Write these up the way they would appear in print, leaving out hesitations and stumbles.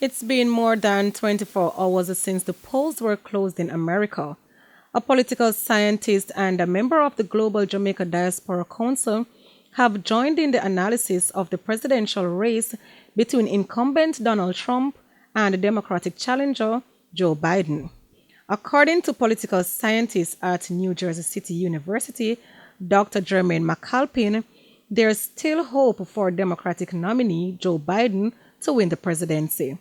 It's been more than 24 hours since the polls were closed in America. A political scientist and a member of the Global Jamaica Diaspora Council have joined in the analysis of the presidential race between incumbent Donald Trump and Democratic challenger Joe Biden. According to political scientist at New Jersey City University, Dr. Jermaine McAlpin, there's still hope for Democratic nominee Joe Biden to win the presidency.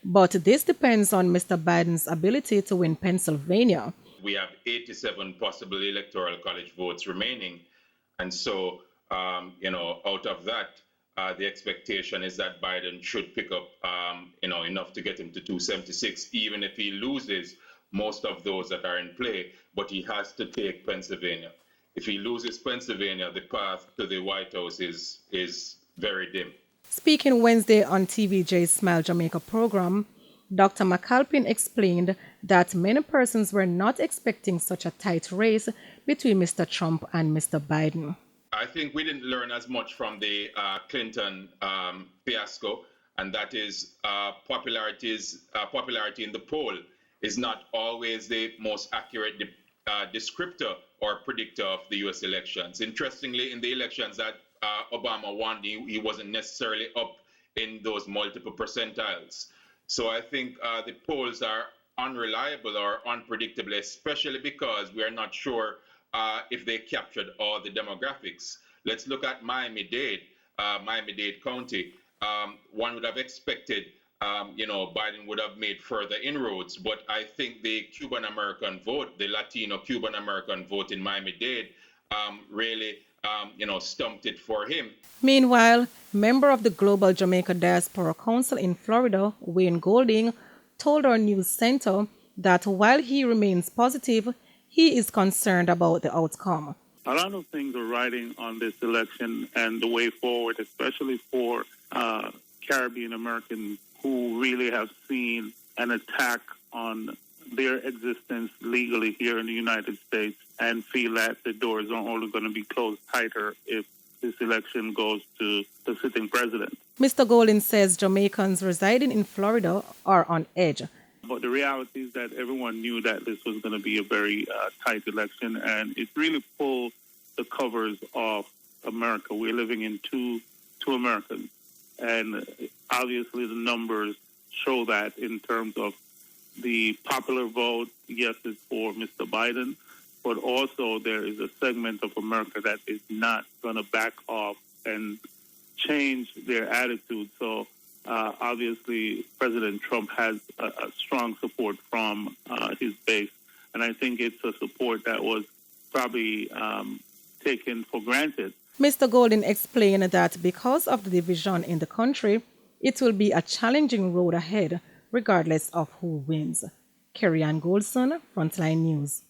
But this depends on Mr. Biden's ability to win Pennsylvania. We have 87 possible electoral college votes remaining. And so, out of that, the expectation is that Biden should pick up, enough to get him to 276, even if he loses most of those that are in play. But he has to take Pennsylvania. If he loses Pennsylvania, the path to the White House is very dim. Speaking Wednesday on TVJ's Smile Jamaica program, Dr. McAlpin explained that many persons were not expecting such a tight race between Mr. Trump and Mr. Biden. I think we didn't learn as much from the Clinton fiasco, and that is popularity in the poll is not always the most accurate descriptor or predictor of the U.S. elections. Interestingly, in the elections that Obama won, he wasn't necessarily up in those multiple percentiles. So I think the polls are unreliable or unpredictable, especially because we are not sure if they captured all the demographics. Let's look at Miami-Dade County. One would have expected, Biden would have made further inroads, but I think the Cuban-American vote, the Latino Cuban-American vote in Miami-Dade really stumped it for him. Meanwhile, member of the Global Jamaica Diaspora Council in Florida, Wayne Golding, told our news center that while he remains positive, he is concerned about the outcome. A lot of things are riding on this election and the way forward, especially for Caribbean Americans who really have seen an attack on their existence legally here in the United States and feel that the doors are only going to be closed tighter if this election goes to the sitting president. Mr. Golding says Jamaicans residing in Florida are on edge. But the reality is that everyone knew that this was going to be a very tight election, and it really pulled the covers off America. We're living in two Americas, and obviously the numbers show that in terms of the popular vote. Yes, it's for Mr. Biden, but also there is a segment of America that is not going to back off and change their attitude. So obviously President Trump has a strong support from his base, and I think it's a support that was probably taken for granted. Mr. Golding explained that because of the division in the country, it will be a challenging road ahead, regardless of who wins. Kerry Ann Goldson, Frontline News.